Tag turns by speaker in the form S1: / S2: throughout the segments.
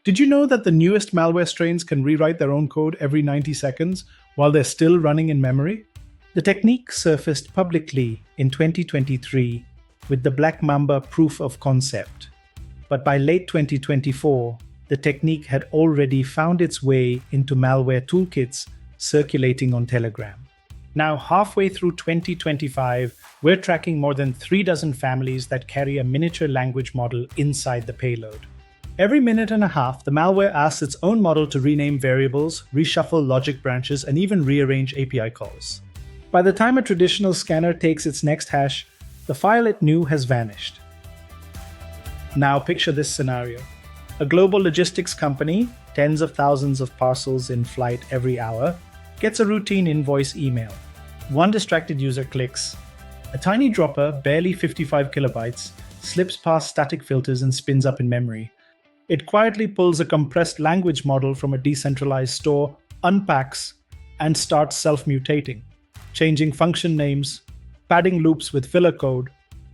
S1: Did you know that the newest malware strains can rewrite their own code every 90 seconds while they're still running in memory? The technique surfaced publicly in 2023 with the Black Mamba proof of concept. But by late 2024, the technique had already found its way into malware toolkits circulating on Telegram. Now, halfway through 2025, we're tracking more than 36 families that carry a miniature language model inside the payload. Every minute and a half, the malware asks its own model to rename variables, reshuffle logic branches, and even rearrange API calls. By the time a traditional scanner takes its next hash, the file it knew has vanished. Now picture this scenario. A global logistics company, tens of thousands of parcels in flight every hour, gets a routine invoice email. One distracted user clicks. A tiny dropper, barely 55 kilobytes, slips past static filters and spins up in memory. It quietly pulls a compressed language model from a decentralized store, unpacks, and starts self-mutating, changing function names, padding loops with filler code,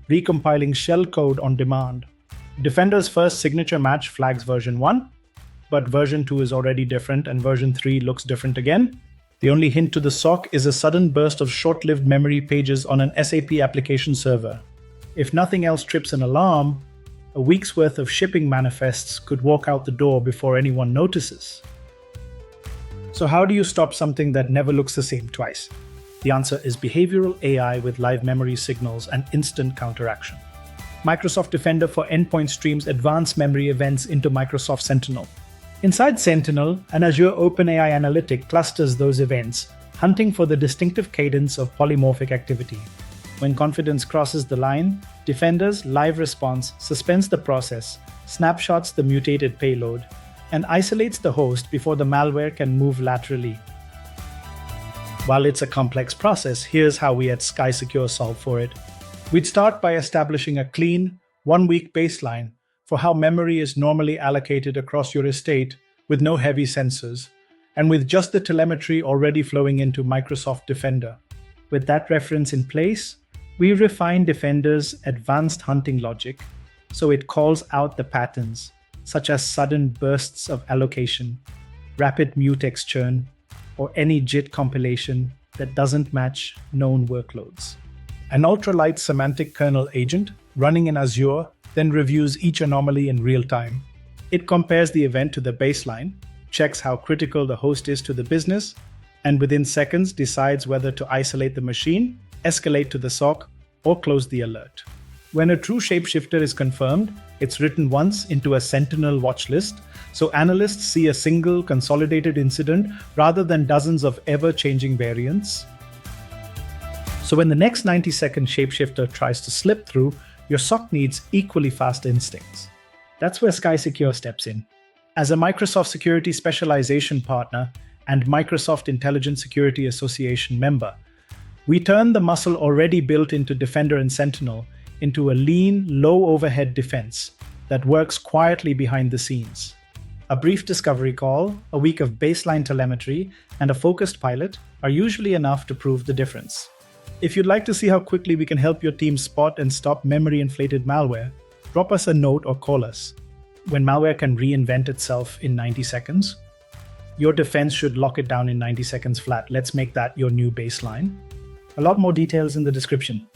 S1: recompiling shell code on demand. Defender's first signature match flags version 1, but version 2 is already different and version 3 looks different again. The only hint to the SOC is a sudden burst of short-lived memory pages on an SAP application server. If nothing else trips an alarm, a week's worth of shipping manifests could walk out the door before anyone notices. So how do you stop something that never looks the same twice? The answer is behavioral AI with live memory signals and instant counteraction. Microsoft Defender for Endpoint streams advanced memory events into Microsoft Sentinel. Inside Sentinel, an Azure OpenAI analytic clusters those events, hunting for the distinctive cadence of polymorphic activity. When confidence crosses the line, Defender's live response suspends the process, snapshots the mutated payload, and isolates the host before the malware can move laterally. While it's a complex process, here's how we at SkySecure solve for it. We'd start by establishing a clean, one-week baseline for how memory is normally allocated across your estate with no heavy sensors, and with just the telemetry already flowing into Microsoft Defender. With that reference in place, we refine Defender's advanced hunting logic so it calls out the patterns, such as sudden bursts of allocation, rapid mutex churn, or any JIT compilation that doesn't match known workloads. An ultralight semantic kernel agent running in Azure then reviews each anomaly in real time. It compares the event to the baseline, checks how critical the host is to the business, and within seconds decides whether to isolate the machine, escalate to the SOC, or close the alert. When a true shapeshifter is confirmed, it's written once into a Sentinel watchlist, so analysts see a single consolidated incident rather than dozens of ever-changing variants. So when the next 90-second shapeshifter tries to slip through, your SOC needs equally fast instincts. That's where SkySecure steps in. As a Microsoft Security Specialization Partner and Microsoft Intelligent Security Association member, we turn the muscle already built into Defender and Sentinel into a lean, low-overhead defense that works quietly behind the scenes. A brief discovery call, a week of baseline telemetry, and a focused pilot are usually enough to prove the difference. If you'd like to see how quickly we can help your team spot and stop memory-inflated malware, drop us a note or call us. When malware can reinvent itself in 90 seconds, your defense should lock it down in 90 seconds flat. Let's make that your new baseline. A lot more details in the description.